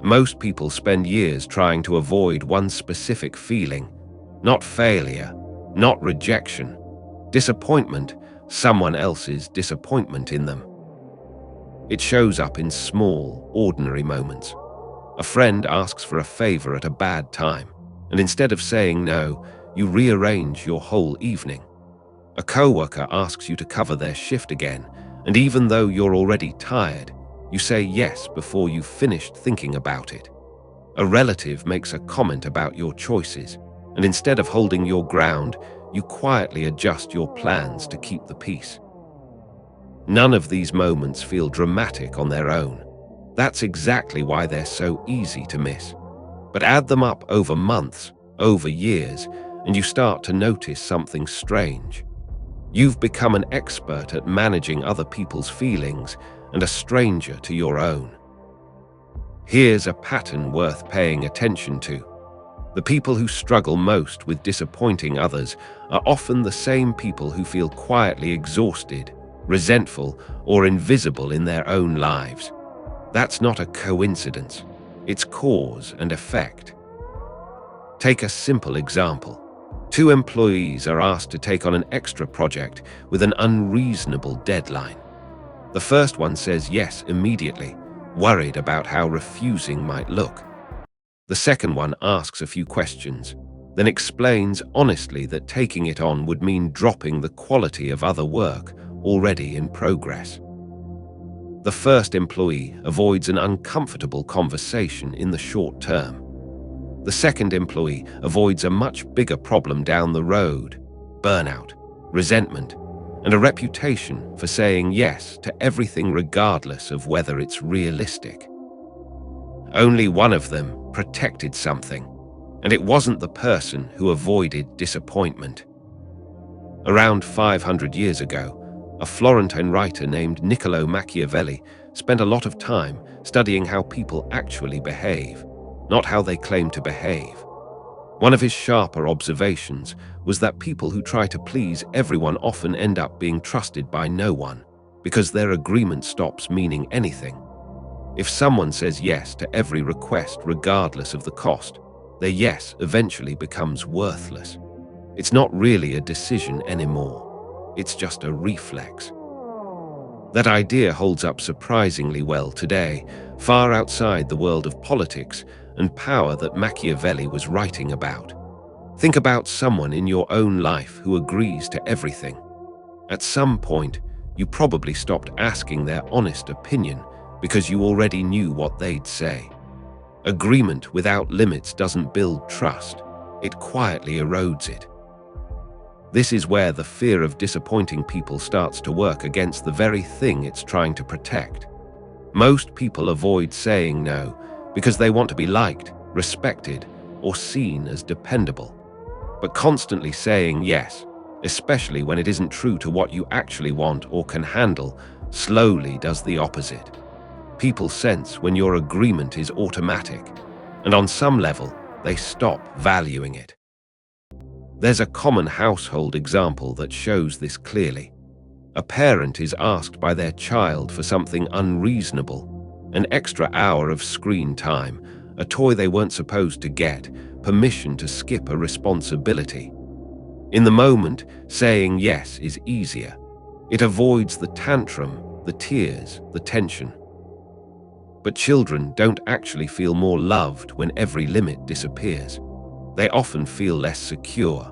Most people spend years trying to avoid one specific feeling, not failure, not rejection, disappointment, someone else's disappointment in them. It shows up in small, ordinary moments. A friend asks for a favor at a bad time, and instead of saying no, you rearrange your whole evening. A coworker asks you to cover their shift again, and even though you're already tired, you say yes before you've finished thinking about it. A relative makes a comment about your choices, and instead of holding your ground, you quietly adjust your plans to keep the peace. None of these moments feel dramatic on their own. That's exactly why they're so easy to miss. But add them up over months, over years, and you start to notice something strange. You've become an expert at managing other people's feelings and a stranger to your own. Here's a pattern worth paying attention to. The people who struggle most with disappointing others are often the same people who feel quietly exhausted, resentful, or invisible in their own lives. That's not a coincidence. It's cause and effect. Take a simple example. Two employees are asked to take on an extra project with an unreasonable deadline. The first one says yes immediately, worried about how refusing might look. The second one asks a few questions, then explains honestly that taking it on would mean dropping the quality of other work already in progress. The first employee avoids an uncomfortable conversation in the short term. The second employee avoids a much bigger problem down the road: burnout, resentment, and a reputation for saying yes to everything regardless of whether it's realistic. Only one of them protected something, and it wasn't the person who avoided disappointment. Around 500 years ago, a Florentine writer named Niccolo Machiavelli spent a lot of time studying how people actually behave, not how they claim to behave. One of his sharper observations was that people who try to please everyone often end up being trusted by no one, because their agreement stops meaning anything. If someone says yes to every request regardless of the cost, their yes eventually becomes worthless. It's not really a decision anymore. It's just a reflex. That idea holds up surprisingly well today, far outside the world of politics and power that Machiavelli was writing about. Think about someone in your own life who agrees to everything. At some point, you probably stopped asking their honest opinion because you already knew what they'd say. Agreement without limits doesn't build trust. It quietly erodes it. This is where the fear of disappointing people starts to work against the very thing it's trying to protect. Most people avoid saying no because they want to be liked, respected, or seen as dependable. But constantly saying yes, especially when it isn't true to what you actually want or can handle, slowly does the opposite. People sense when your agreement is automatic, and on some level, they stop valuing it. There's a common household example that shows this clearly. A parent is asked by their child for something unreasonable: an extra hour of screen time, a toy they weren't supposed to get, permission to skip a responsibility. In the moment, saying yes is easier. It avoids the tantrum, the tears, the tension. But children don't actually feel more loved when every limit disappears. They often feel less secure.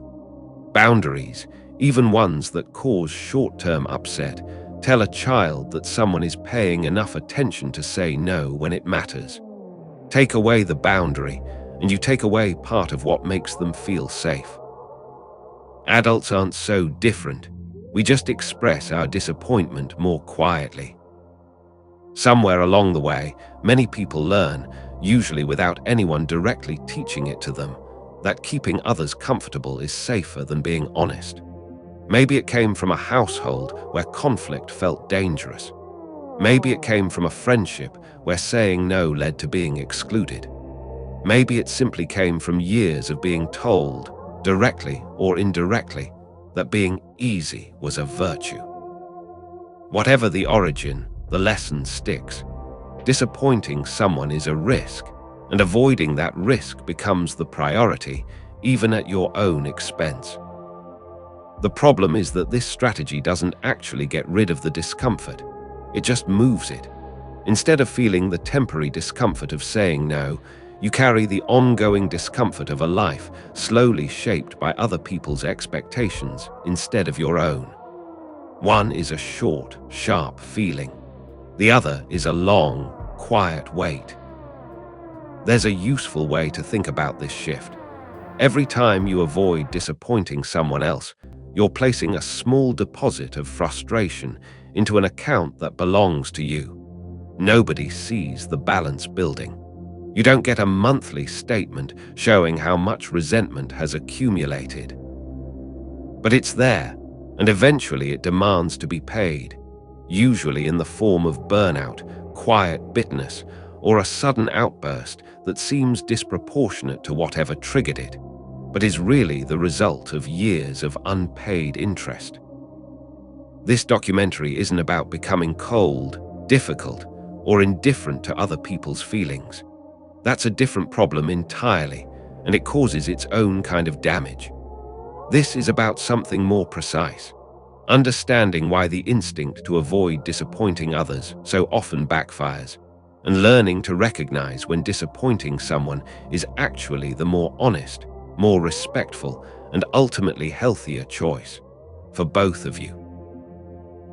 Boundaries, even ones that cause short-term upset, tell a child that someone is paying enough attention to say no when it matters. Take away the boundary, and you take away part of what makes them feel safe. Adults aren't so different. We just express our disappointment more quietly. Somewhere along the way, many people learn, usually without anyone directly teaching it to them, that keeping others comfortable is safer than being honest. Maybe it came from a household where conflict felt dangerous. Maybe it came from a friendship where saying no led to being excluded. Maybe it simply came from years of being told, directly or indirectly, that being easy was a virtue. Whatever the origin, the lesson sticks. Disappointing someone is a risk, and avoiding that risk becomes the priority, even at your own expense. The problem is that this strategy doesn't actually get rid of the discomfort, it just moves it. Instead of feeling the temporary discomfort of saying no, you carry the ongoing discomfort of a life slowly shaped by other people's expectations instead of your own. One is a short, sharp feeling. The other is a long, quiet wait. There's a useful way to think about this shift. Every time you avoid disappointing someone else, you're placing a small deposit of frustration into an account that belongs to you. Nobody sees the balance building. You don't get a monthly statement showing how much resentment has accumulated. But it's there, and eventually it demands to be paid, usually in the form of burnout, quiet bitterness, or a sudden outburst that seems disproportionate to whatever triggered it, but is really the result of years of unpaid interest. This documentary isn't about becoming cold, difficult, or indifferent to other people's feelings. That's a different problem entirely, and it causes its own kind of damage. This is about something more precise, understanding why the instinct to avoid disappointing others so often backfires, and learning to recognize when disappointing someone is actually the more honest, more respectful, and ultimately healthier choice for both of you.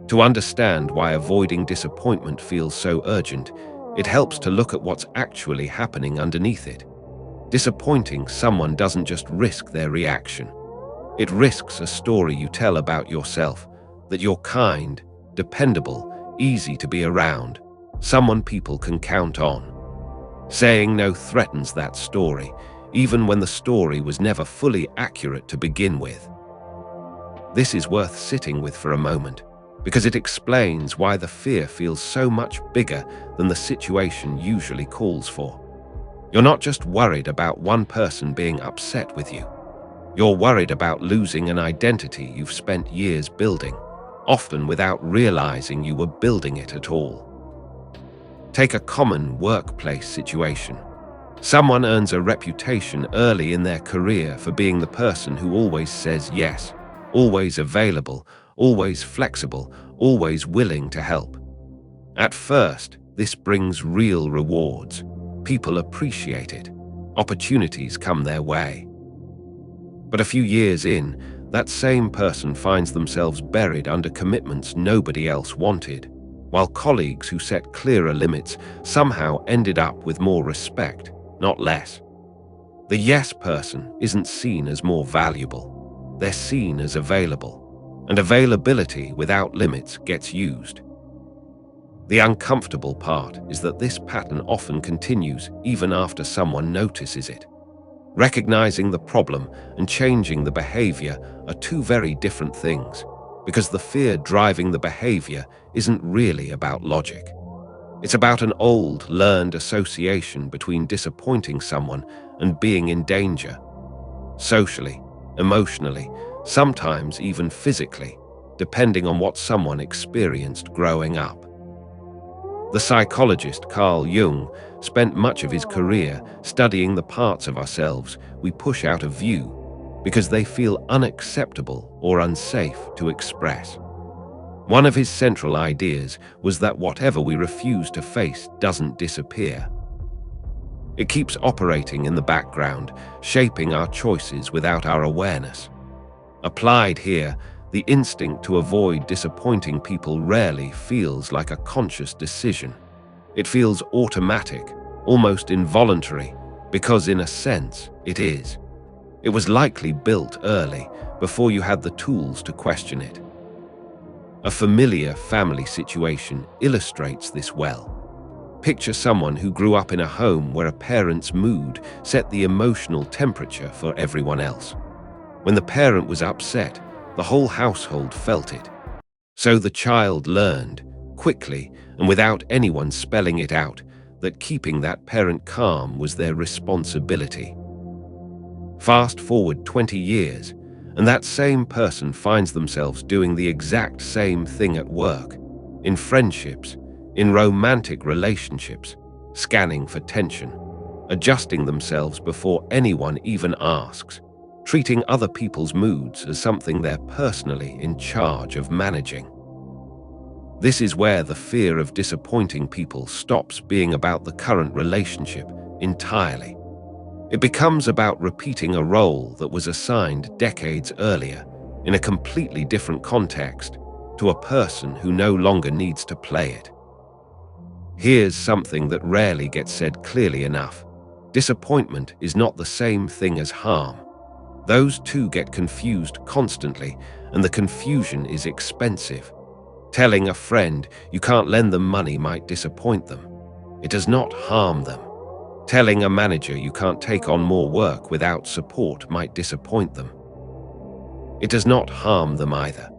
To understand why avoiding disappointment feels so urgent, it helps to look at what's actually happening underneath it. Disappointing someone doesn't just risk their reaction. It risks a story you tell about yourself, that you're kind, dependable, easy to be around, someone people can count on. Saying no threatens that story, even when the story was never fully accurate to begin with. This is worth sitting with for a moment, because it explains why the fear feels so much bigger than the situation usually calls for. You're not just worried about one person being upset with you. You're worried about losing an identity you've spent years building, often without realizing you were building it at all. Take a common workplace situation. Someone earns a reputation early in their career for being the person who always says yes, always available, always flexible, always willing to help. At first, this brings real rewards. People appreciate it. Opportunities come their way. But a few years in, that same person finds themselves buried under commitments nobody else wanted, while colleagues who set clearer limits somehow ended up with more respect, not less. The yes person isn't seen as more valuable. They're seen as available. And availability without limits gets used. The uncomfortable part is that this pattern often continues even after someone notices it. Recognizing the problem and changing the behavior are two very different things, because the fear driving the behavior isn't really about logic. It's about an old, learned association between disappointing someone and being in danger. Socially, emotionally, sometimes even physically, depending on what someone experienced growing up. The psychologist Carl Jung spent much of his career studying the parts of ourselves we push out of view because they feel unacceptable or unsafe to express. One of his central ideas was that whatever we refuse to face doesn't disappear. It keeps operating in the background, shaping our choices without our awareness. Applied here, the instinct to avoid disappointing people rarely feels like a conscious decision. It feels automatic, almost involuntary, because in a sense, it is. It was likely built early, before you had the tools to question it. A familiar family situation illustrates this well. Picture someone who grew up in a home where a parent's mood set the emotional temperature for everyone else. When the parent was upset, the whole household felt it. So the child learned, quickly and without anyone spelling it out, that keeping that parent calm was their responsibility. Fast forward 20 years, and that same person finds themselves doing the exact same thing at work, in friendships, in romantic relationships, scanning for tension. adjusting themselves before anyone even asks, treating other people's moods as something they're personally in charge of managing. This is where the fear of disappointing people stops being about the current relationship entirely. It becomes about repeating a role that was assigned decades earlier in a completely different context to a person who no longer needs to play it. Here's something that rarely gets said clearly enough. Disappointment is not the same thing as harm. Those two get confused constantly, and the confusion is expensive. Telling a friend you can't lend them money might disappoint them. It does not harm them. Telling a manager you can't take on more work without support might disappoint them. It does not harm them either.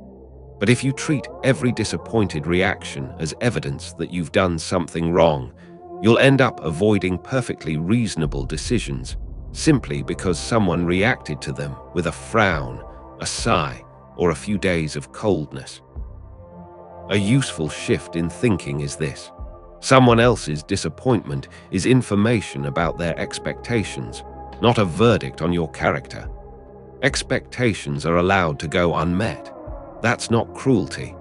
But if you treat every disappointed reaction as evidence that you've done something wrong, you'll end up avoiding perfectly reasonable decisions simply because someone reacted to them with a frown, a sigh, or a few days of coldness. A useful shift in thinking is this. Someone else's disappointment is information about their expectations, not a verdict on your character. Expectations are allowed to go unmet. That's not cruelty.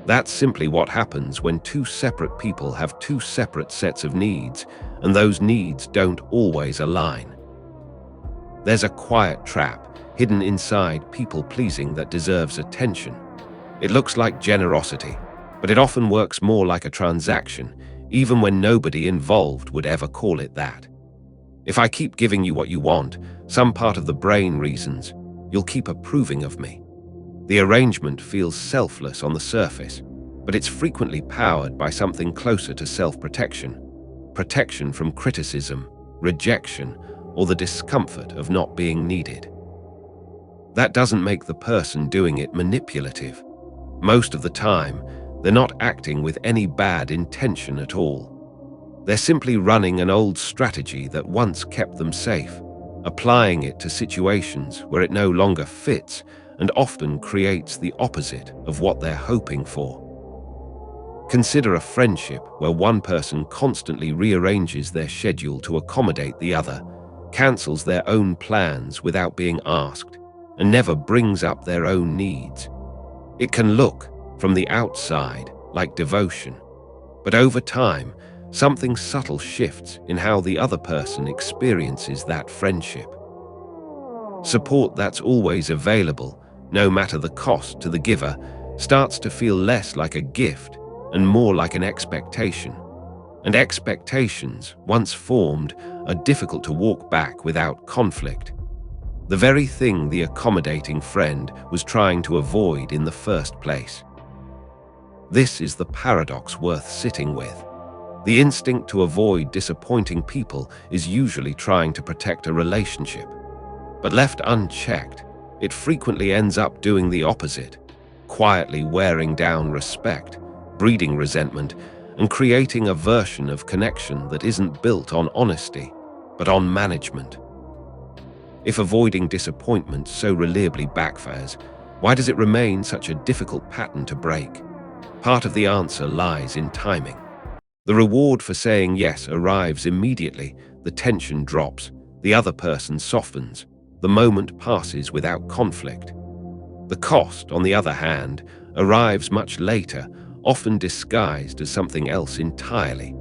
That's simply what happens when two separate people have two separate sets of needs, and those needs don't always align. There's a quiet trap hidden inside people-pleasing that deserves attention. It looks like generosity, but it often works more like a transaction, even when nobody involved would ever call it that. If I keep giving you what you want, some part of the brain reasons, you'll keep approving of me. The arrangement feels selfless on the surface, but it's frequently powered by something closer to self-protection. Protection from criticism, rejection, or the discomfort of not being needed. That doesn't make the person doing it manipulative. Most of the time, they're not acting with any bad intention at all. They're simply running an old strategy that once kept them safe, applying it to situations where it no longer fits and often creates the opposite of what they're hoping for. Consider a friendship where one person constantly rearranges their schedule to accommodate the other, cancels their own plans without being asked, and never brings up their own needs. It can look, from the outside, like devotion, but over time, something subtle shifts in how the other person experiences that friendship. Support that's always available, no matter the cost to the giver, starts to feel less like a gift and more like an expectation. And expectations, once formed, are difficult to walk back without conflict. The very thing the accommodating friend was trying to avoid in the first place. This is the paradox worth sitting with. The instinct to avoid disappointing people is usually trying to protect a relationship. But left unchecked, it frequently ends up doing the opposite, quietly wearing down respect, breeding resentment, and creating a version of connection that isn't built on honesty, but on management. If avoiding disappointment so reliably backfires, why does it remain such a difficult pattern to break? Part of the answer lies in timing. The reward for saying yes arrives immediately, the tension drops, the other person softens, the moment passes without conflict. The cost, on the other hand, arrives much later, often disguised as something else entirely.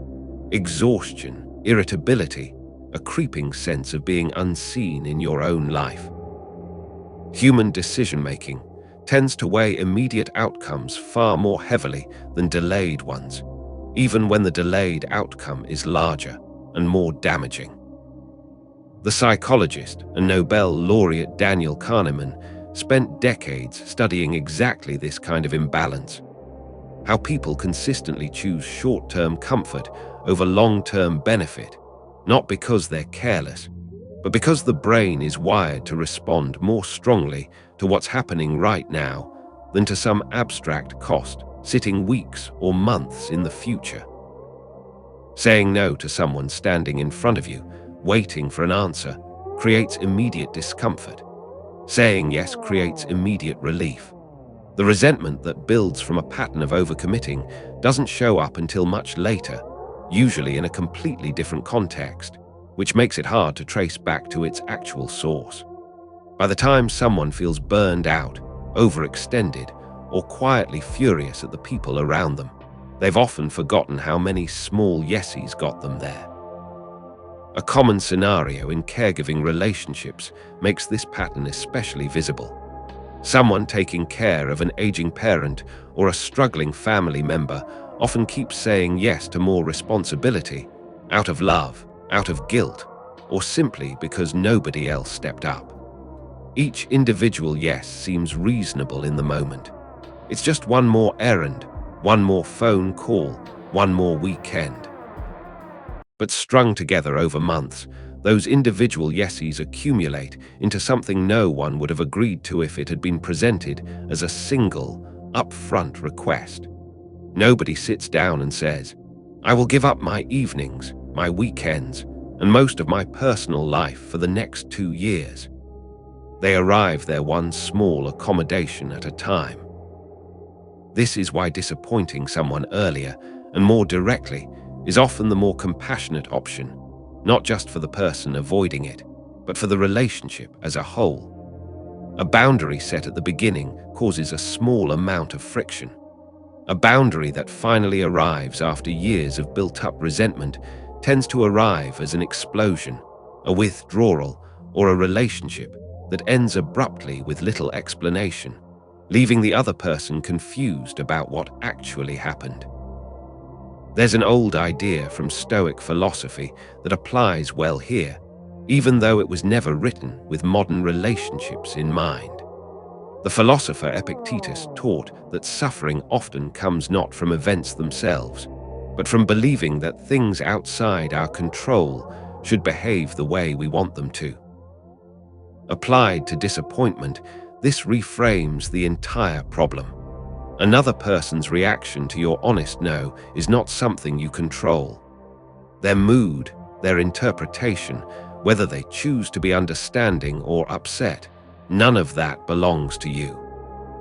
Exhaustion, irritability, a creeping sense of being unseen in your own life. Human decision-making tends to weigh immediate outcomes far more heavily than delayed ones, even when the delayed outcome is larger and more damaging. The psychologist and Nobel laureate Daniel Kahneman spent decades studying exactly this kind of imbalance, how people consistently choose short-term comfort over long-term benefit, not because they're careless, but because the brain is wired to respond more strongly to what's happening right now than to some abstract cost sitting weeks or months in the future. Saying no to someone standing in front of you, waiting for an answer, creates immediate discomfort. Saying yes creates immediate relief. The resentment that builds from a pattern of overcommitting doesn't show up until much later, usually in a completely different context, which makes it hard to trace back to its actual source. By the time someone feels burned out, overextended, or quietly furious at the people around them, they've often forgotten how many small yeses got them there. A common scenario in caregiving relationships makes this pattern especially visible. Someone taking care of an aging parent or a struggling family member often keeps saying yes to more responsibility, out of love, out of guilt, or simply because nobody else stepped up. Each individual yes seems reasonable in the moment. It's just one more errand, one more phone call, one more weekend. But strung together over months, those individual yeses accumulate into something no one would have agreed to if it had been presented as a single, upfront request. Nobody sits down and says, "I will give up my evenings, my weekends, and most of my personal life for the next 2 years." They arrive there one small accommodation at a time. This is why disappointing someone earlier and more directly is often the more compassionate option, not just for the person avoiding it, but for the relationship as a whole. A boundary set at the beginning causes a small amount of friction. A boundary that finally arrives after years of built-up resentment tends to arrive as an explosion, a withdrawal, or a relationship that ends abruptly with little explanation, leaving the other person confused about what actually happened. There's an old idea from Stoic philosophy that applies well here, even though it was never written with modern relationships in mind. The philosopher Epictetus taught that suffering often comes not from events themselves, but from believing that things outside our control should behave the way we want them to. Applied to disappointment, this reframes the entire problem. Another person's reaction to your honest no is not something you control. Their mood, their interpretation, whether they choose to be understanding or upset, none of that belongs to you.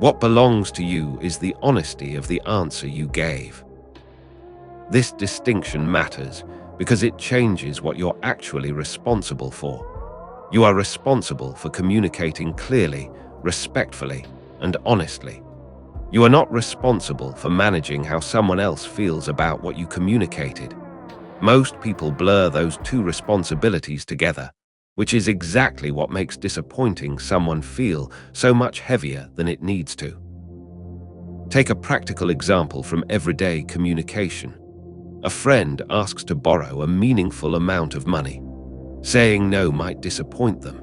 What belongs to you is the honesty of the answer you gave. This distinction matters because it changes what you're actually responsible for. You are responsible for communicating clearly, respectfully, and honestly. You are not responsible for managing how someone else feels about what you communicated. Most people blur those two responsibilities together, which is exactly what makes disappointing someone feel so much heavier than it needs to. Take a practical example from everyday communication. A friend asks to borrow a meaningful amount of money. Saying no might disappoint them,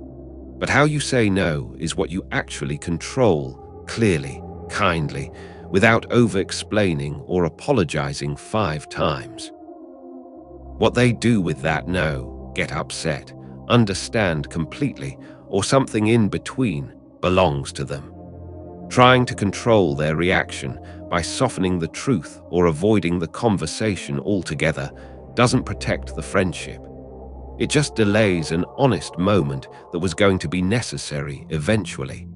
but how you say no is what you actually control, clearly, kindly, without over-explaining or apologizing 5 times. What they do with that no, get upset, understand completely, or something in between, belongs to them. Trying to control their reaction by softening the truth or avoiding the conversation altogether doesn't protect the friendship. It just delays an honest moment that was going to be necessary eventually.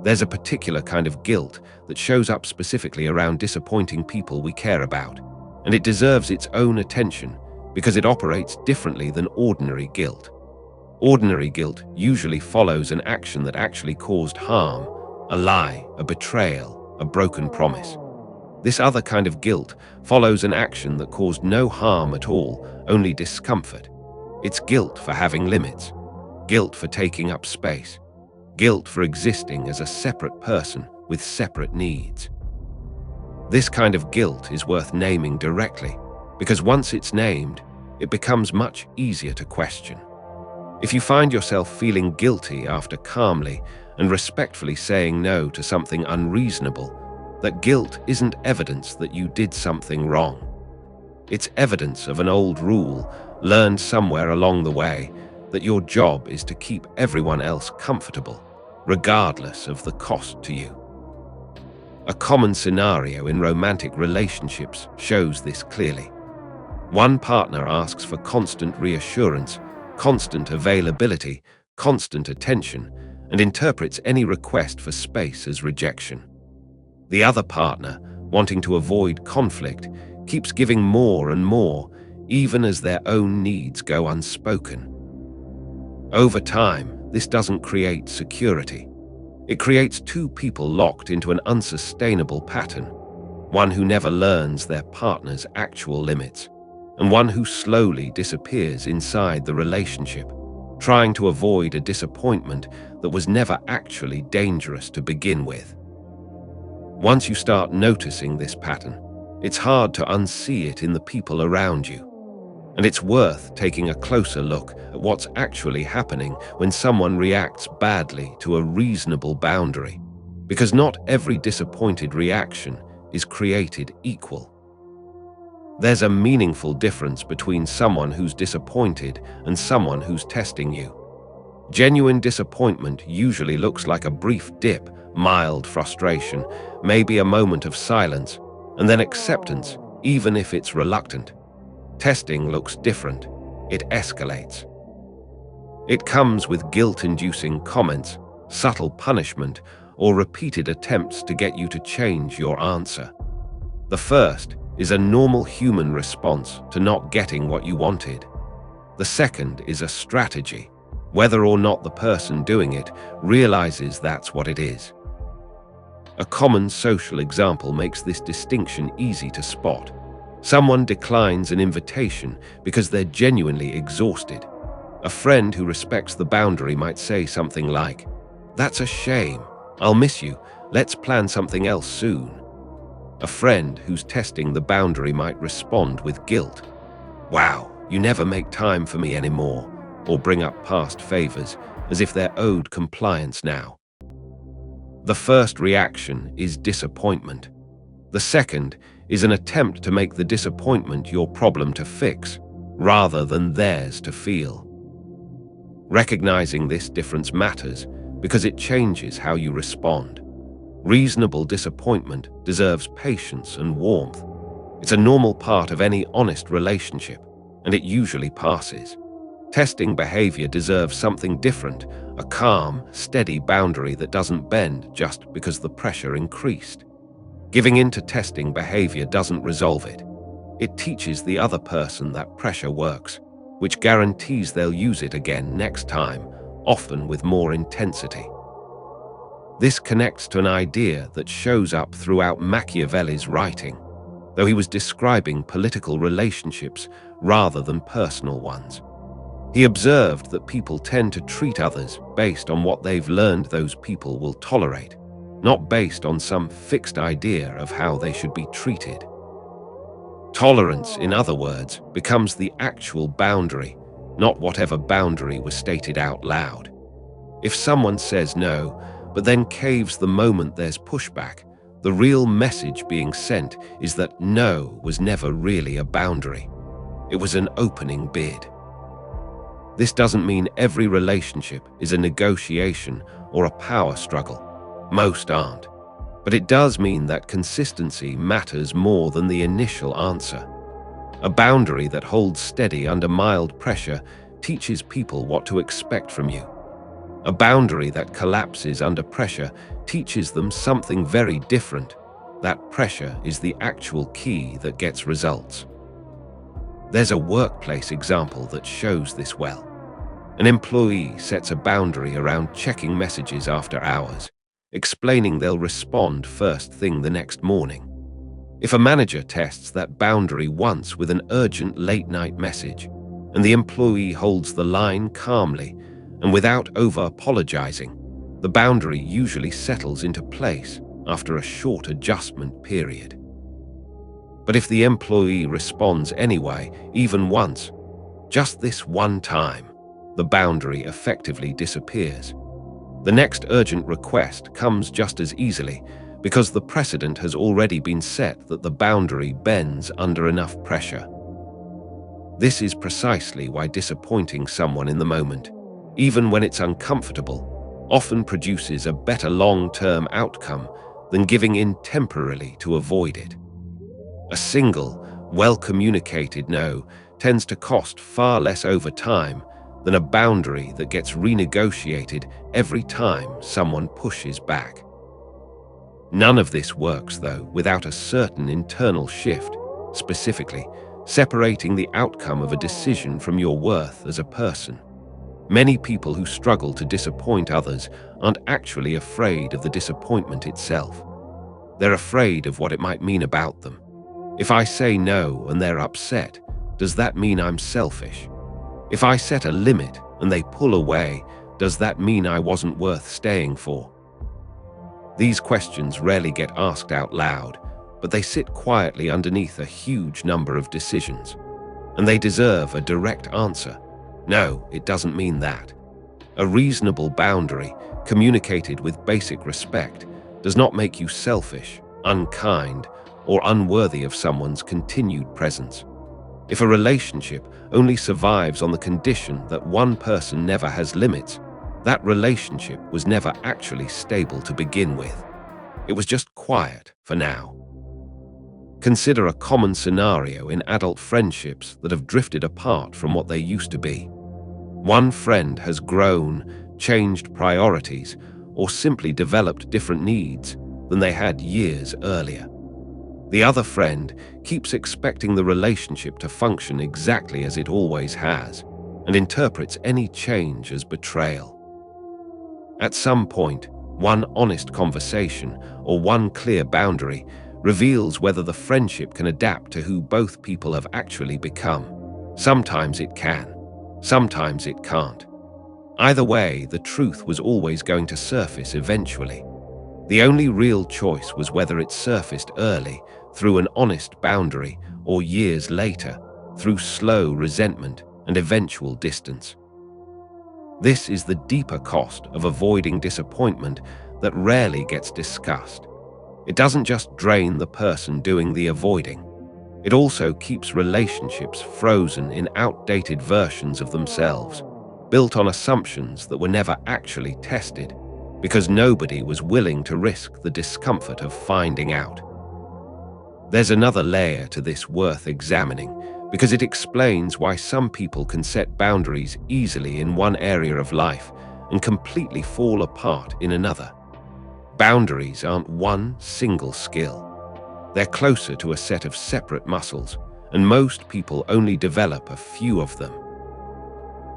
There's a particular kind of guilt that shows up specifically around disappointing people we care about, and it deserves its own attention because it operates differently than ordinary guilt. Ordinary guilt usually follows an action that actually caused harm, a lie, a betrayal, a broken promise. This other kind of guilt follows an action that caused no harm at all, only discomfort. It's guilt for having limits, guilt for taking up space, guilt for existing as a separate person with separate needs. This kind of guilt is worth naming directly, because once it's named, it becomes much easier to question. If you find yourself feeling guilty after calmly and respectfully saying no to something unreasonable, that guilt isn't evidence that you did something wrong. It's evidence of an old rule learned somewhere along the way that your job is to keep everyone else comfortable, regardless of the cost to you. A common scenario in romantic relationships shows this clearly. One partner asks for constant reassurance, constant availability, constant attention, and interprets any request for space as rejection. The other partner, wanting to avoid conflict, keeps giving more and more, even as their own needs go unspoken. Over time, this doesn't create security. It creates two people locked into an unsustainable pattern, one who never learns their partner's actual limits, and one who slowly disappears inside the relationship, trying to avoid a disappointment that was never actually dangerous to begin with. Once you start noticing this pattern, it's hard to unsee it in the people around you. And it's worth taking a closer look at what's actually happening when someone reacts badly to a reasonable boundary, because not every disappointed reaction is created equal. There's a meaningful difference between someone who's disappointed and someone who's testing you. Genuine disappointment usually looks like a brief dip, mild frustration, maybe a moment of silence, and then acceptance, even if it's reluctant. Testing looks different. It escalates. It comes with guilt-inducing comments, subtle punishment, or repeated attempts to get you to change your answer. The first is a normal human response to not getting what you wanted. The second is a strategy, whether or not the person doing it realizes that's what it is. A common social example makes this distinction easy to spot. Someone declines an invitation because they're genuinely exhausted. A friend who respects the boundary might say something like, "That's a shame. I'll miss you. Let's plan something else soon." A friend who's testing the boundary might respond with guilt. "Wow, you never make time for me anymore," or bring up past favors as if they're owed compliance now. The first reaction is disappointment. The second is an attempt to make the disappointment your problem to fix, rather than theirs to feel. Recognizing this difference matters because it changes how you respond. Reasonable disappointment deserves patience and warmth. It's a normal part of any honest relationship, and it usually passes. Testing behavior deserves something different, a calm, steady boundary that doesn't bend just because the pressure increased. Giving in to testing behavior doesn't resolve it. It teaches the other person that pressure works, which guarantees they'll use it again next time, often with more intensity. This connects to an idea that shows up throughout Machiavelli's writing, though he was describing political relationships rather than personal ones. He observed that people tend to treat others based on what they've learned those people will tolerate, not based on some fixed idea of how they should be treated. Tolerance, in other words, becomes the actual boundary, not whatever boundary was stated out loud. If someone says no, but then caves the moment there's pushback, the real message being sent is that no was never really a boundary. It was an opening bid. This doesn't mean every relationship is a negotiation or a power struggle. Most aren't. But it does mean that consistency matters more than the initial answer. A boundary that holds steady under mild pressure teaches people what to expect from you. A boundary that collapses under pressure teaches them something very different. That pressure is the actual key that gets results. There's a workplace example that shows this well. An employee sets a boundary around checking messages after hours, explaining they'll respond first thing the next morning. If a manager tests that boundary once with an urgent late-night message, and the employee holds the line calmly and without over-apologizing, the boundary usually settles into place after a short adjustment period. But if the employee responds anyway, even once, just this one time, the boundary effectively disappears. The next urgent request comes just as easily because the precedent has already been set that the boundary bends under enough pressure. This is precisely why disappointing someone in the moment, even when it's uncomfortable, often produces a better long-term outcome than giving in temporarily to avoid it. A single, well-communicated no tends to cost far less over time than a boundary that gets renegotiated every time someone pushes back. None of this works, though, without a certain internal shift, specifically separating the outcome of a decision from your worth as a person. Many people who struggle to disappoint others aren't actually afraid of the disappointment itself. They're afraid of what it might mean about them. If I say no and they're upset, does that mean I'm selfish? If I set a limit and they pull away, does that mean I wasn't worth staying for? These questions rarely get asked out loud, but they sit quietly underneath a huge number of decisions. And they deserve a direct answer. No, it doesn't mean that. A reasonable boundary, communicated with basic respect, does not make you selfish, unkind, or unworthy of someone's continued presence. If a relationship only survives on the condition that one person never has limits, that relationship was never actually stable to begin with. It was just quiet for now. Consider a common scenario in adult friendships that have drifted apart from what they used to be. One friend has grown, changed priorities, or simply developed different needs than they had years earlier. The other friend keeps expecting the relationship to function exactly as it always has, and interprets any change as betrayal. At some point, one honest conversation or one clear boundary reveals whether the friendship can adapt to who both people have actually become. Sometimes it can, sometimes it can't. Either way, the truth was always going to surface eventually. The only real choice was whether it surfaced early, through an honest boundary, or years later, through slow resentment and eventual distance. This is the deeper cost of avoiding disappointment that rarely gets discussed. It doesn't just drain the person doing the avoiding. It also keeps relationships frozen in outdated versions of themselves, built on assumptions that were never actually tested, because nobody was willing to risk the discomfort of finding out. There's another layer to this worth examining, because it explains why some people can set boundaries easily in one area of life and completely fall apart in another. Boundaries aren't one single skill. They're closer to a set of separate muscles, and most people only develop a few of them.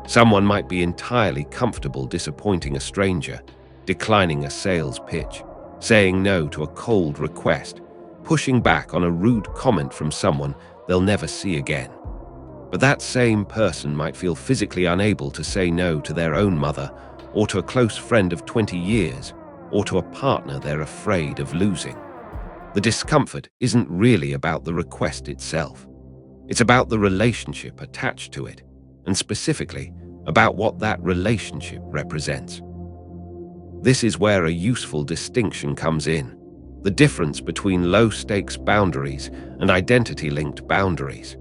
Someone might be entirely comfortable disappointing a stranger, declining a sales pitch, saying no to a cold request, pushing back on a rude comment from someone they'll never see again. But that same person might feel physically unable to say no to their own mother, or to a close friend of 20 years, or to a partner they're afraid of losing. The discomfort isn't really about the request itself. It's about the relationship attached to it, and specifically about what that relationship represents. This is where a useful distinction comes in: the difference between low-stakes boundaries and identity-linked boundaries.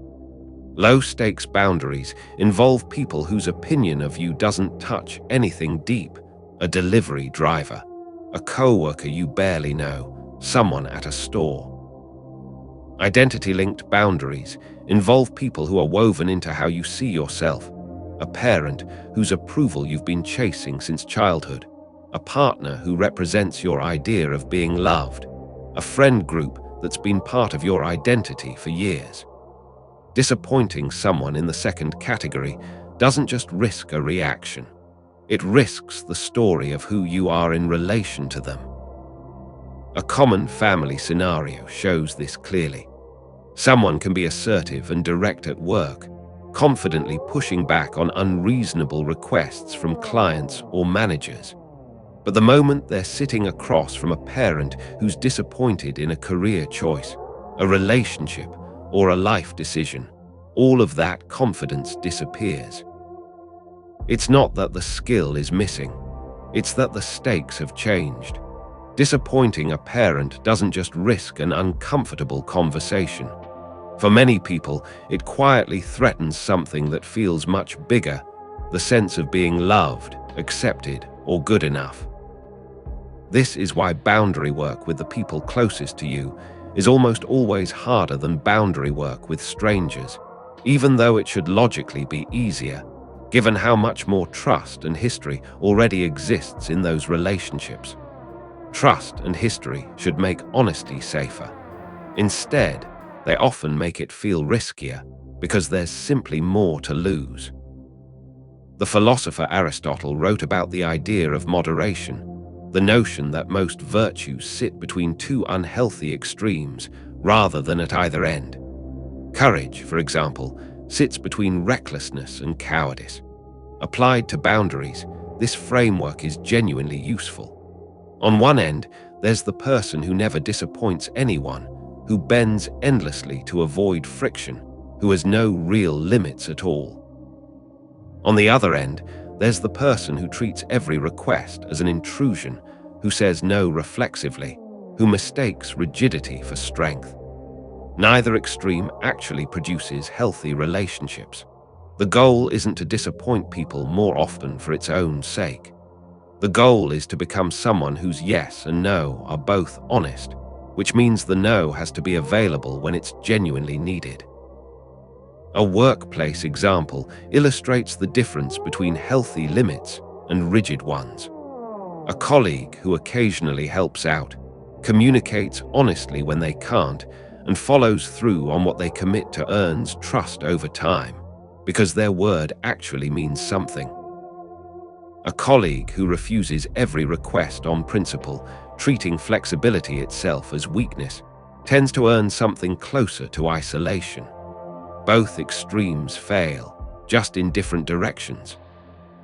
Low-stakes boundaries involve people whose opinion of you doesn't touch anything deep: a delivery driver, a coworker you barely know, someone at a store. Identity-linked boundaries involve people who are woven into how you see yourself: a parent whose approval you've been chasing since childhood, a partner who represents your idea of being loved, a friend group that's been part of your identity for years. Disappointing someone in the second category doesn't just risk a reaction. It risks the story of who you are in relation to them. A common family scenario shows this clearly. Someone can be assertive and direct at work, confidently pushing back on unreasonable requests from clients or managers. But the moment they're sitting across from a parent who's disappointed in a career choice, a relationship, or a life decision, all of that confidence disappears. It's not that the skill is missing, it's that the stakes have changed. Disappointing a parent doesn't just risk an uncomfortable conversation. For many people, it quietly threatens something that feels much bigger: the sense of being loved, accepted, or good enough. This is why boundary work with the people closest to you is almost always harder than boundary work with strangers, even though it should logically be easier, given how much more trust and history already exists in those relationships. Trust and history should make honesty safer. Instead, they often make it feel riskier, because there's simply more to lose. The philosopher Aristotle wrote about the idea of moderation, the notion that most virtues sit between two unhealthy extremes rather than at either end. Courage, for example, sits between recklessness and cowardice. Applied to boundaries, this framework is genuinely useful. On one end, there's the person who never disappoints anyone, who bends endlessly to avoid friction, who has no real limits at all. On the other end, there's the person who treats every request as an intrusion, who says no reflexively, who mistakes rigidity for strength. Neither extreme actually produces healthy relationships. The goal isn't to disappoint people more often for its own sake. The goal is to become someone whose yes and no are both honest, which means the no has to be available when it's genuinely needed. A workplace example illustrates the difference between healthy limits and rigid ones. A colleague who occasionally helps out, communicates honestly when they can't, and follows through on what they commit to earns trust over time, because their word actually means something. A colleague who refuses every request on principle, treating flexibility itself as weakness, tends to earn something closer to isolation. Both extremes fail, just in different directions.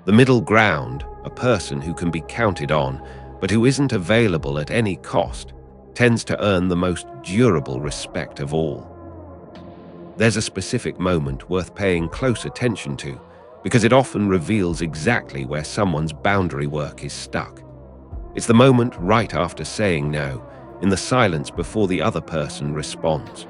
The middle ground, a person who can be counted on, but who isn't available at any cost, tends to earn the most durable respect of all. There's a specific moment worth paying close attention to, because it often reveals exactly where someone's boundary work is stuck. It's the moment right after saying no, in the silence before the other person responds.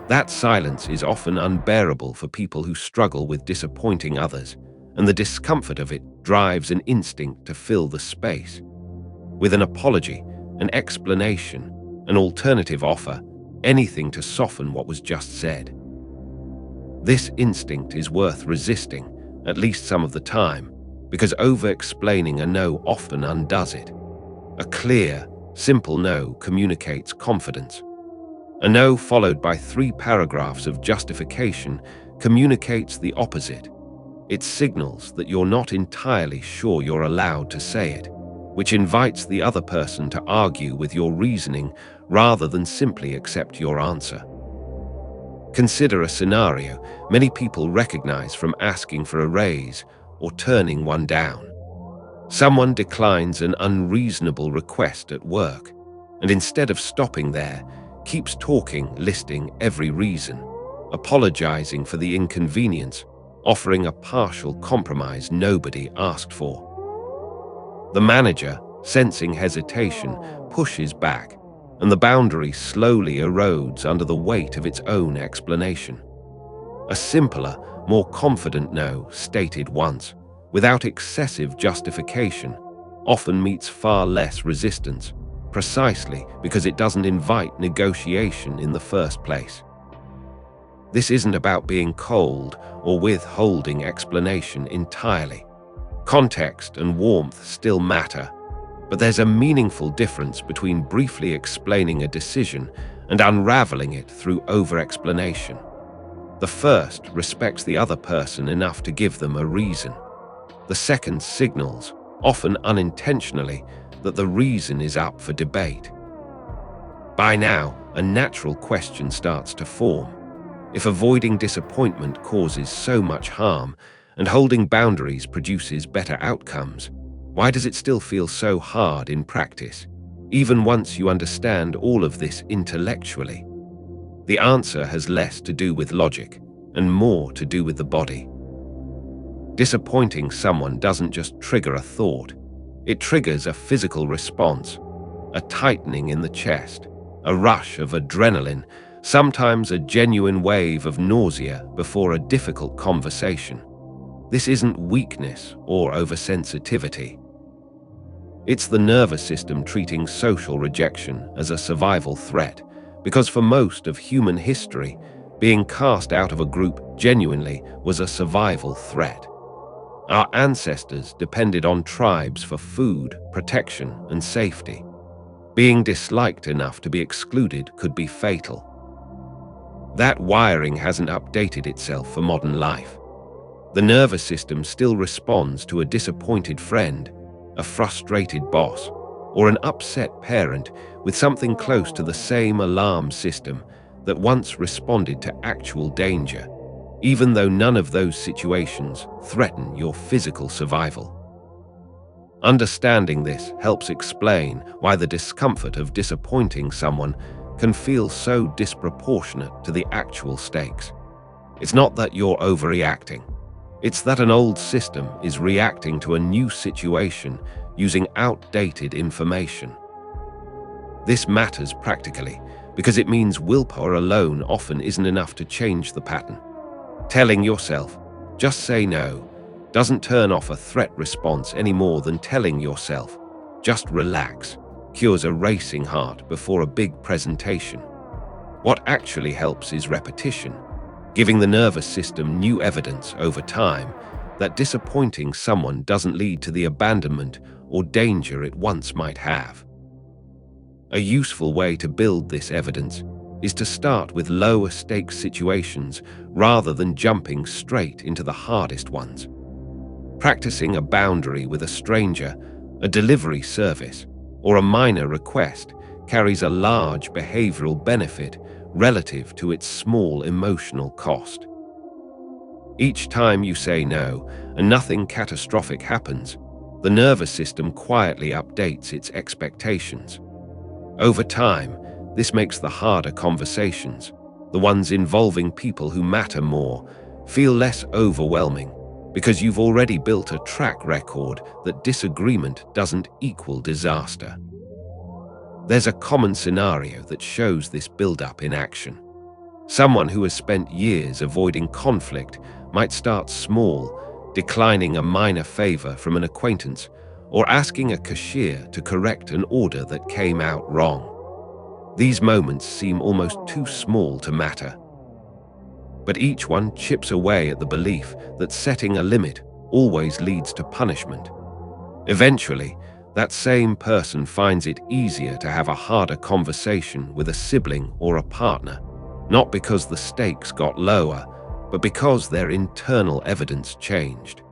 That silence is often unbearable for people who struggle with disappointing others, and the discomfort of it drives an instinct to fill the space. With an apology, an explanation, an alternative offer, anything to soften what was just said. This instinct is worth resisting, at least some of the time, because over-explaining a no often undoes it. A clear, simple no communicates confidence. A no followed by 3 paragraphs of justification communicates the opposite. It signals that you're not entirely sure you're allowed to say it, which invites the other person to argue with your reasoning rather than simply accept your answer. Consider a scenario many people recognize from asking for a raise or turning one down. Someone declines an unreasonable request at work, and instead of stopping there, keeps talking, listing every reason, apologizing for the inconvenience, offering a partial compromise nobody asked for. The manager, sensing hesitation, pushes back, and the boundary slowly erodes under the weight of its own explanation. A simpler, more confident no, stated once, without excessive justification, often meets far less resistance, precisely because it doesn't invite negotiation in the first place. This isn't about being cold or withholding explanation entirely. Context and warmth still matter, but there's a meaningful difference between briefly explaining a decision and unraveling it through over-explanation. The first respects the other person enough to give them a reason. The second signals, often unintentionally, that the reason is up for debate. By now, a natural question starts to form. If avoiding disappointment causes so much harm, and holding boundaries produces better outcomes, why does it still feel so hard in practice, even once you understand all of this intellectually? The answer has less to do with logic, and more to do with the body. Disappointing someone doesn't just trigger a thought, it triggers a physical response, a tightening in the chest, a rush of adrenaline, sometimes a genuine wave of nausea before a difficult conversation. This isn't weakness or oversensitivity. It's the nervous system treating social rejection as a survival threat, because for most of human history, being cast out of a group genuinely was a survival threat. Our ancestors depended on tribes for food, protection, and safety. Being disliked enough to be excluded could be fatal. That wiring hasn't updated itself for modern life. The nervous system still responds to a disappointed friend, a frustrated boss, or an upset parent with something close to the same alarm system that once responded to actual danger, even though none of those situations threaten your physical survival. Understanding this helps explain why the discomfort of disappointing someone can feel so disproportionate to the actual stakes. It's not that you're overreacting. It's that an old system is reacting to a new situation using outdated information. This matters practically because it means willpower alone often isn't enough to change the pattern. Telling yourself, "just say no," doesn't turn off a threat response any more than telling yourself, "just relax," cures a racing heart before a big presentation. What actually helps is repetition, giving the nervous system new evidence over time that disappointing someone doesn't lead to the abandonment or danger it once might have. A useful way to build this evidence is to start with lower stakes situations rather than jumping straight into the hardest ones. Practicing a boundary with a stranger, a delivery service, or a minor request carries a large behavioral benefit relative to its small emotional cost. Each time you say no and nothing catastrophic happens, the nervous system quietly updates its expectations. Over time, this makes the harder conversations, the ones involving people who matter more, feel less overwhelming because you've already built a track record that disagreement doesn't equal disaster. There's a common scenario that shows this build-up in action. Someone who has spent years avoiding conflict might start small, declining a minor favor from an acquaintance or asking a cashier to correct an order that came out wrong. These moments seem almost too small to matter. But each one chips away at the belief that setting a limit always leads to punishment. Eventually, that same person finds it easier to have a harder conversation with a sibling or a partner, not because the stakes got lower, but because their internal evidence changed.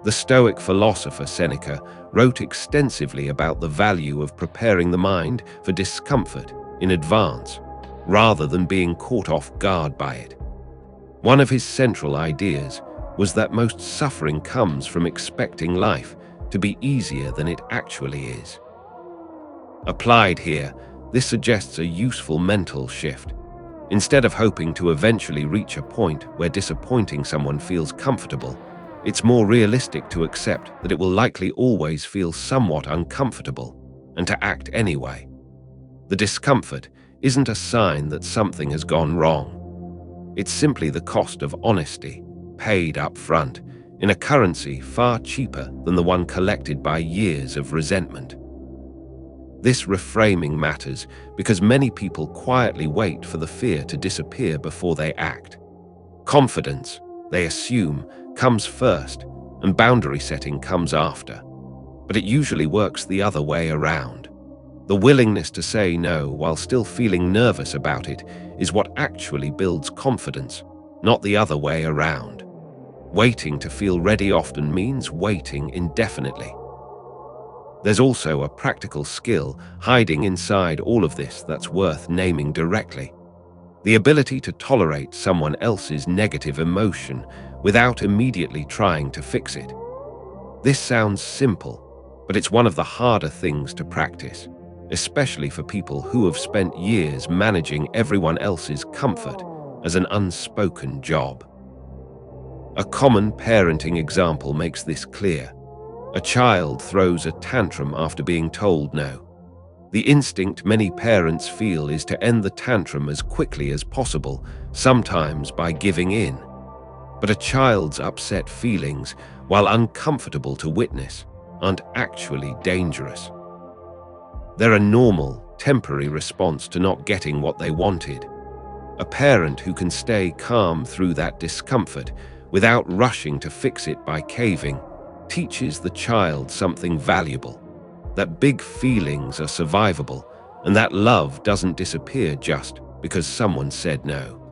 The Stoic philosopher Seneca wrote extensively about the value of preparing the mind for discomfort in advance, rather than being caught off guard by it. One of his central ideas was that most suffering comes from expecting life to be easier than it actually is. Applied here, this suggests a useful mental shift. Instead of hoping to eventually reach a point where disappointing someone feels comfortable, it's more realistic to accept that it will likely always feel somewhat uncomfortable and to act anyway. The discomfort isn't a sign that something has gone wrong. It's simply the cost of honesty, paid up front, in a currency far cheaper than the one collected by years of resentment. This reframing matters because many people quietly wait for the fear to disappear before they act. Confidence, they assume, comes first, and boundary setting comes after. But it usually works the other way around. The willingness to say no while still feeling nervous about it is what actually builds confidence, not the other way around. Waiting to feel ready often means waiting indefinitely. There's also a practical skill hiding inside all of this that's worth naming directly. The ability to tolerate someone else's negative emotion without immediately trying to fix it. This sounds simple, but it's one of the harder things to practice, especially for people who have spent years managing everyone else's comfort as an unspoken job. A common parenting example makes this clear. A child throws a tantrum after being told no. The instinct many parents feel is to end the tantrum as quickly as possible, sometimes by giving in. But a child's upset feelings, while uncomfortable to witness, aren't actually dangerous. They're a normal, temporary response to not getting what they wanted. A parent who can stay calm through that discomfort without rushing to fix it by caving teaches the child something valuable, that big feelings are survivable and that love doesn't disappear just because someone said no.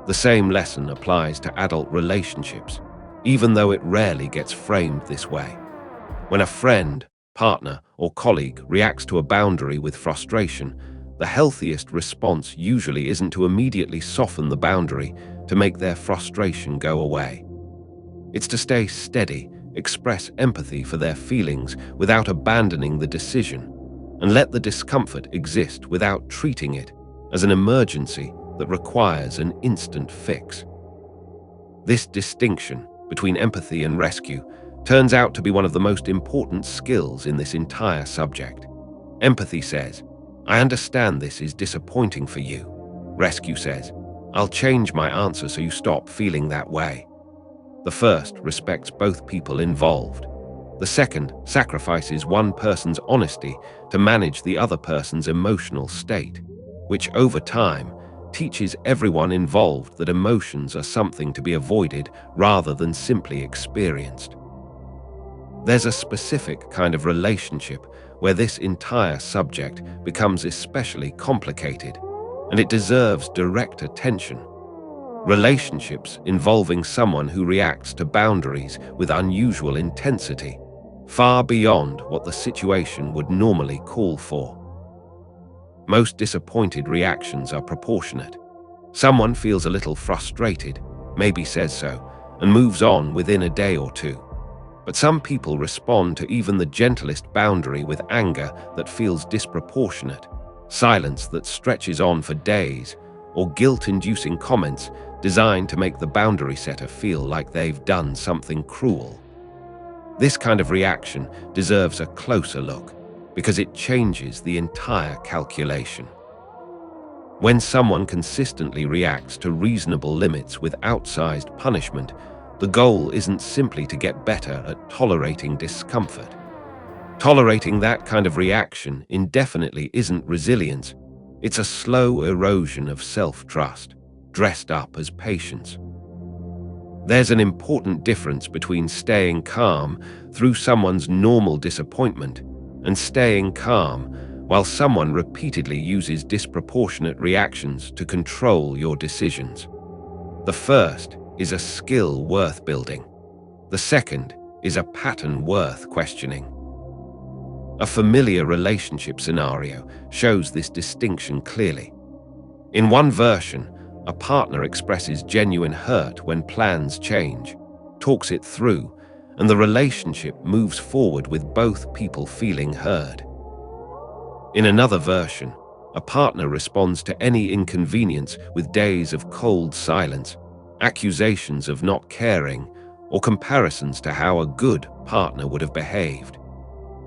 The same lesson applies to adult relationships, even though it rarely gets framed this way. When a friend, partner, or colleague reacts to a boundary with frustration, the healthiest response usually isn't to immediately soften the boundary to make their frustration go away. It's to stay steady, express empathy for their feelings without abandoning the decision, and let the discomfort exist without treating it as an emergency that requires an instant fix. This distinction between empathy and rescue turns out to be one of the most important skills in this entire subject. Empathy says, "I understand this is disappointing for you." Rescue says, "I'll change my answer so you stop feeling that way." The first respects both people involved. The second sacrifices one person's honesty to manage the other person's emotional state, which over time teaches everyone involved that emotions are something to be avoided rather than simply experienced. There's a specific kind of relationship where this entire subject becomes especially complicated, and it deserves direct attention. Relationships involving someone who reacts to boundaries with unusual intensity, far beyond what the situation would normally call for. Most disappointed reactions are proportionate. Someone feels a little frustrated, maybe says so, and moves on within a day or two. But some people respond to even the gentlest boundary with anger that feels disproportionate, silence that stretches on for days, or guilt-inducing comments designed to make the boundary setter feel like they've done something cruel. This kind of reaction deserves a closer look because it changes the entire calculation. When someone consistently reacts to reasonable limits with outsized punishment, the goal isn't simply to get better at tolerating discomfort. Tolerating that kind of reaction indefinitely isn't resilience. It's a slow erosion of self-trust, dressed up as patience. There's an important difference between staying calm through someone's normal disappointment and staying calm while someone repeatedly uses disproportionate reactions to control your decisions. The first is a skill worth building. The second is a pattern worth questioning. A familiar relationship scenario shows this distinction clearly. In one version, a partner expresses genuine hurt when plans change, talks it through, and the relationship moves forward with both people feeling heard. In another version, a partner responds to any inconvenience with days of cold silence, accusations of not caring, or comparisons to how a good partner would have behaved.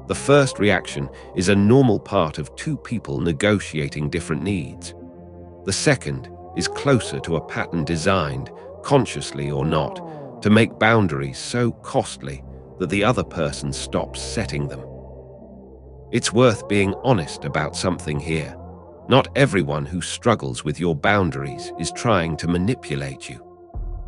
The first reaction is a normal part of two people negotiating different needs. The second is closer to a pattern designed, consciously or not, to make boundaries so costly that the other person stops setting them. It's worth being honest about something here. Not everyone who struggles with your boundaries is trying to manipulate you.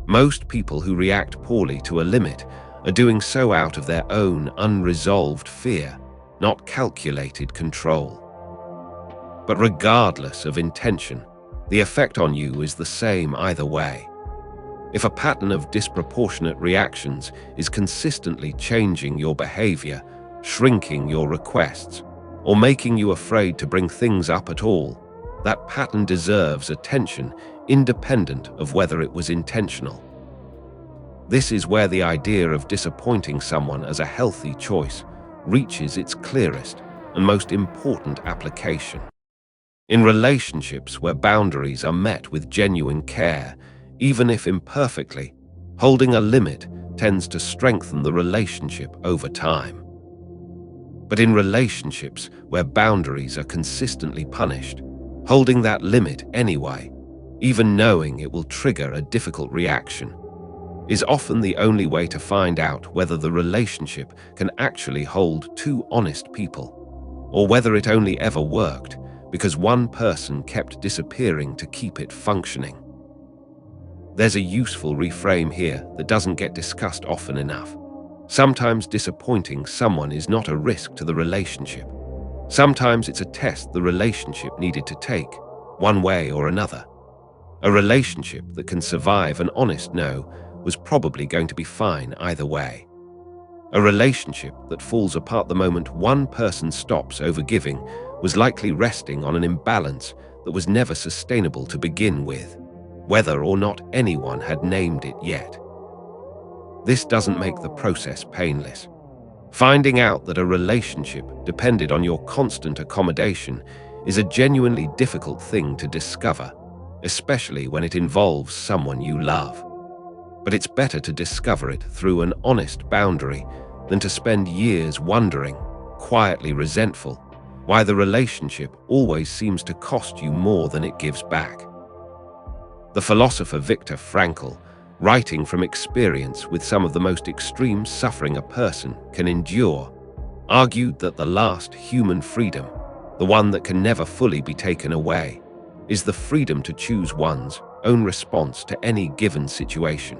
Most people who react poorly to a limit are doing so out of their own unresolved fear, not calculated control. But regardless of intention, the effect on you is the same either way. If a pattern of disproportionate reactions is consistently changing your behavior, shrinking your requests, or making you afraid to bring things up at all, that pattern deserves attention independent of whether it was intentional. This is where the idea of disappointing someone as a healthy choice reaches its clearest and most important application. In relationships where boundaries are met with genuine care, even if imperfectly, holding a limit tends to strengthen the relationship over time. But in relationships where boundaries are consistently punished, holding that limit anyway, even knowing it will trigger a difficult reaction, is often the only way to find out whether the relationship can actually hold two honest people, or whether it only ever worked because one person kept disappearing to keep it functioning. There's a useful reframe here that doesn't get discussed often enough. Sometimes disappointing someone is not a risk to the relationship. Sometimes it's a test the relationship needed to take. one way or another. A relationship that can survive an honest no was probably going to be fine either way. A relationship that falls apart the moment one person stops overgiving was likely resting on an imbalance that was never sustainable to begin with, whether or not anyone had named it yet. This doesn't make the process painless. Finding out that a relationship depended on your constant accommodation is a genuinely difficult thing to discover, especially when it involves someone you love. But it's better to discover it through an honest boundary than to spend years wondering, quietly resentful, why the relationship always seems to cost you more than it gives back. The philosopher Viktor Frankl, writing from experience with some of the most extreme suffering a person can endure, argued that the last human freedom, the one that can never fully be taken away, is the freedom to choose one's own response to any given situation.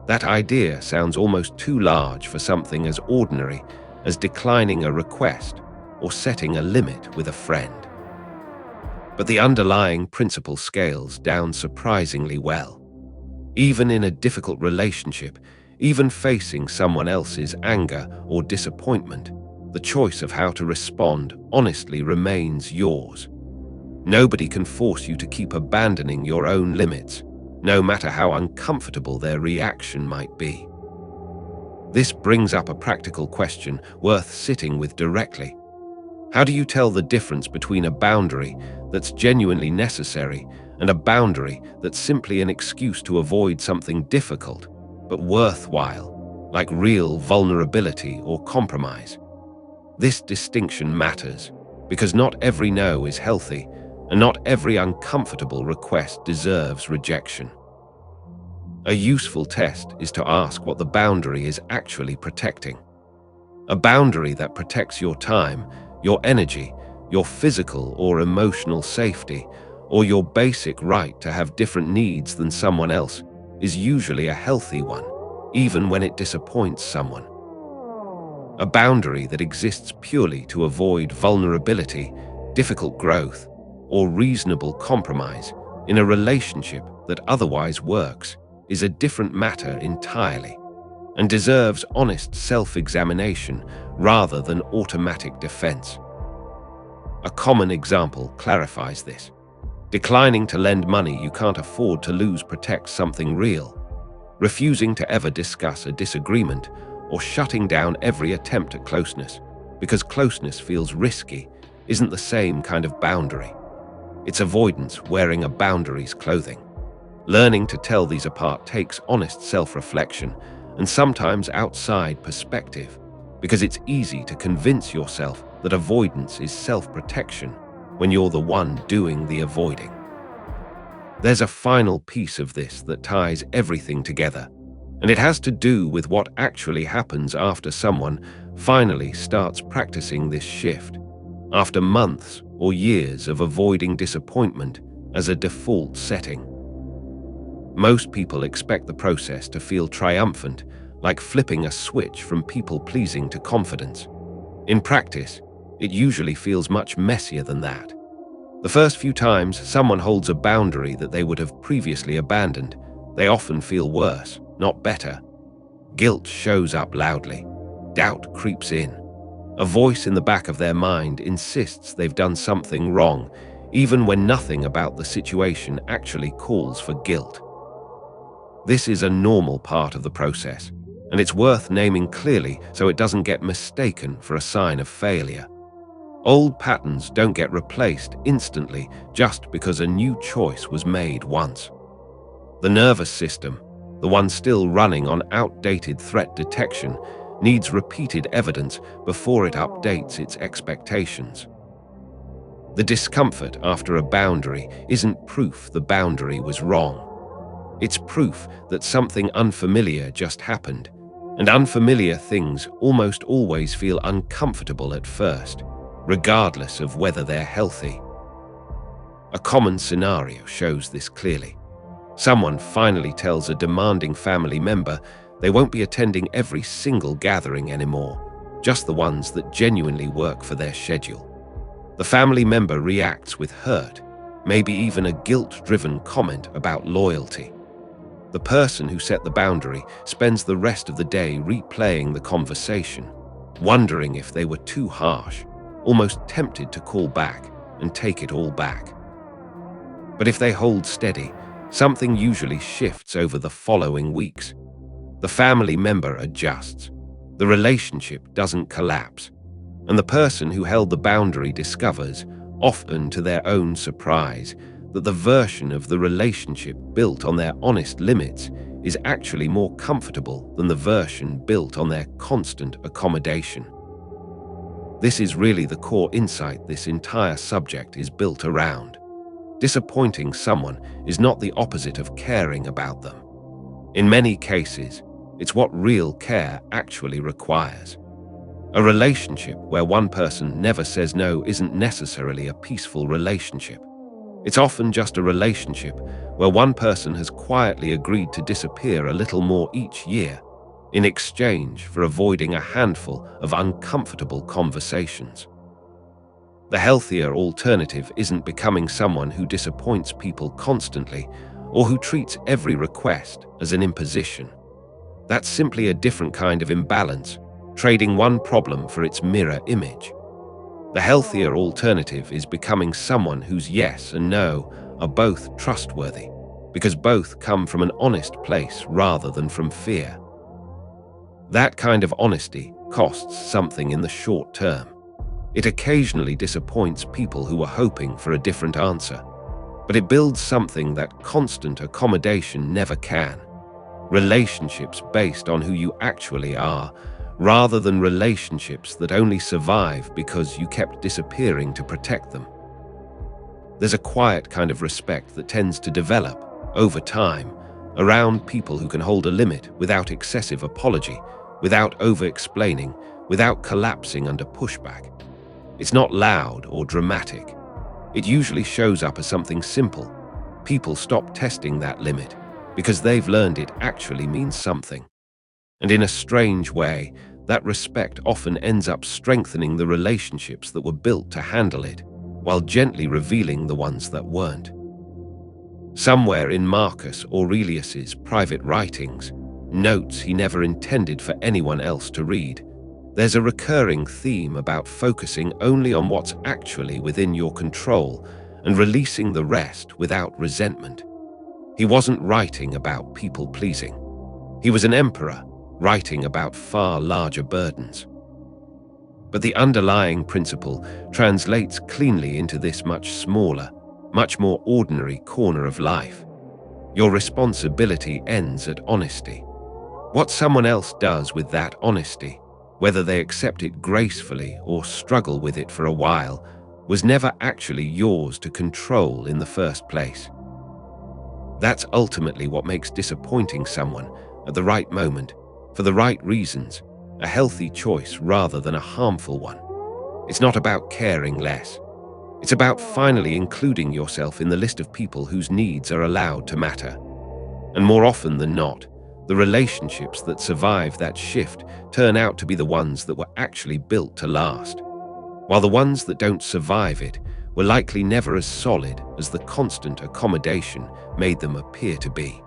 That idea sounds almost too large for something as ordinary as declining a request or setting a limit with a friend. But the underlying principle scales down surprisingly well. Even in a difficult relationship, even facing someone else's anger or disappointment, the choice of how to respond honestly remains yours. Nobody can force you to keep abandoning your own limits, no matter how uncomfortable their reaction might be. This brings up a practical question worth sitting with directly. How do you tell the difference between a boundary that's genuinely necessary and a boundary that's simply an excuse to avoid something difficult but worthwhile, like real vulnerability or compromise? This distinction matters because not every no is healthy, and not every uncomfortable request deserves rejection. A useful test is to ask what the boundary is actually protecting. A boundary that protects your time, your energy, your physical or emotional safety, or your basic right to have different needs than someone else is usually a healthy one, even when it disappoints someone. A boundary that exists purely to avoid vulnerability, difficult growth, or reasonable compromise in a relationship that otherwise works is a different matter entirely, and deserves honest self-examination rather than automatic defense. A common example clarifies this. Declining to lend money you can't afford to lose protects something real. Refusing to ever discuss a disagreement or shutting down every attempt at closeness because closeness feels risky isn't the same kind of boundary. It's avoidance wearing a boundary's clothing. Learning to tell these apart takes honest self-reflection and sometimes outside perspective, because it's easy to convince yourself that avoidance is self-protection when you're the one doing the avoiding. There's a final piece of this that ties everything together, and it has to do with what actually happens after someone finally starts practicing this shift, after months or years of avoiding disappointment as a default setting. Most people expect the process to feel triumphant, like flipping a switch from people-pleasing to confidence. In practice, it usually feels much messier than that. The first few times someone holds a boundary that they would have previously abandoned, they often feel worse, not better. Guilt shows up loudly. Doubt creeps in. A voice in the back of their mind insists they've done something wrong, even when nothing about the situation actually calls for guilt. This is a normal part of the process, and it's worth naming clearly so it doesn't get mistaken for a sign of failure. Old patterns don't get replaced instantly just because a new choice was made once. The nervous system, the one still running on outdated threat detection, needs repeated evidence before it updates its expectations. The discomfort after a boundary isn't proof the boundary was wrong. It's proof that something unfamiliar just happened, and unfamiliar things almost always feel uncomfortable at first, regardless of whether they're healthy. A common scenario shows this clearly. Someone finally tells a demanding family member they won't be attending every single gathering anymore, just the ones that genuinely work for their schedule. The family member reacts with hurt, maybe even a guilt-driven comment about loyalty. The person who set the boundary spends the rest of the day replaying the conversation, wondering if they were too harsh, almost tempted to call back and take it all back. But if they hold steady, something usually shifts over the following weeks. The family member adjusts, the relationship doesn't collapse, and the person who held the boundary discovers, often to their own surprise, that the version of the relationship built on their honest limits is actually more comfortable than the version built on their constant accommodation. This is really the core insight this entire subject is built around. Disappointing someone is not the opposite of caring about them. In many cases, it's what real care actually requires. A relationship where one person never says no isn't necessarily a peaceful relationship. It's often just a relationship where one person has quietly agreed to disappear a little more each year in exchange for avoiding a handful of uncomfortable conversations. The healthier alternative isn't becoming someone who disappoints people constantly or who treats every request as an imposition. That's simply a different kind of imbalance, trading one problem for its mirror image. The healthier alternative is becoming someone whose yes and no are both trustworthy, because both come from an honest place rather than from fear. That kind of honesty costs something in the short term. It occasionally disappoints people who are hoping for a different answer, but it builds something that constant accommodation never can. Relationships based on who you actually are, rather than relationships that only survive because you kept disappearing to protect them. There's a quiet kind of respect that tends to develop, over time, around people who can hold a limit without excessive apology, without over-explaining, without collapsing under pushback. It's not loud or dramatic. It usually shows up as something simple. People stop testing that limit because they've learned it actually means something. And in a strange way, that respect often ends up strengthening the relationships that were built to handle it, while gently revealing the ones that weren't. Somewhere in Marcus Aurelius's private writings, notes he never intended for anyone else to read, there's a recurring theme about focusing only on what's actually within your control and releasing the rest without resentment. He wasn't writing about people-pleasing. He was an emperor, writing about far larger burdens. But the underlying principle translates cleanly into this much smaller, much more ordinary corner of life. Your responsibility ends at honesty. What someone else does with that honesty, whether they accept it gracefully or struggle with it for a while, was never actually yours to control in the first place. That's ultimately what makes disappointing someone at the right moment, for the right reasons, a healthy choice rather than a harmful one. It's not about caring less. It's about finally including yourself in the list of people whose needs are allowed to matter. And more often than not, the relationships that survive that shift turn out to be the ones that were actually built to last, while the ones that don't survive it were likely never as solid as the constant accommodation made them appear to be.